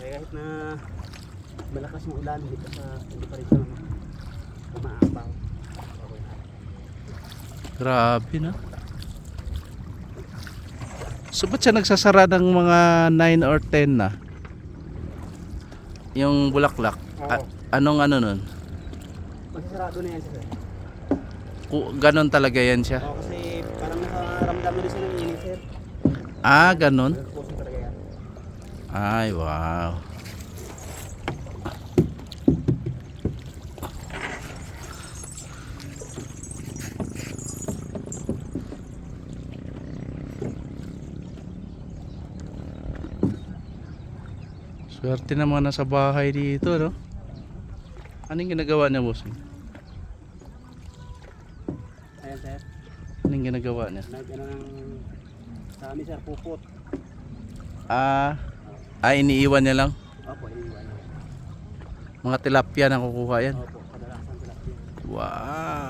Kaya kahit na malakas yung ulan, hindi pa rin siya umaapaw. Okay na. Grabe na. So ba't siya nagsasara ng mga 9 or 10 na? Yung bulaklak. Oo. Anong ano nun? Magsasarado na yan sir. Ganon talaga yan siya. Oo, kasi parang nakaramdam na rin siya ng init sir. Ah, ganon. Nagpuso talaga yan. Ay, wow. Swerte naman nasa bahay dito, no? Anong ginagawa niya, boss? Ayan sir. Anong ginagawa niya? Nag-ano ng sa amin sir, pupot. Iniiwan niya lang? Opo, iniwan. Mga tilapia na kukuha yan? Opo, kadalasan tilapia. Wow.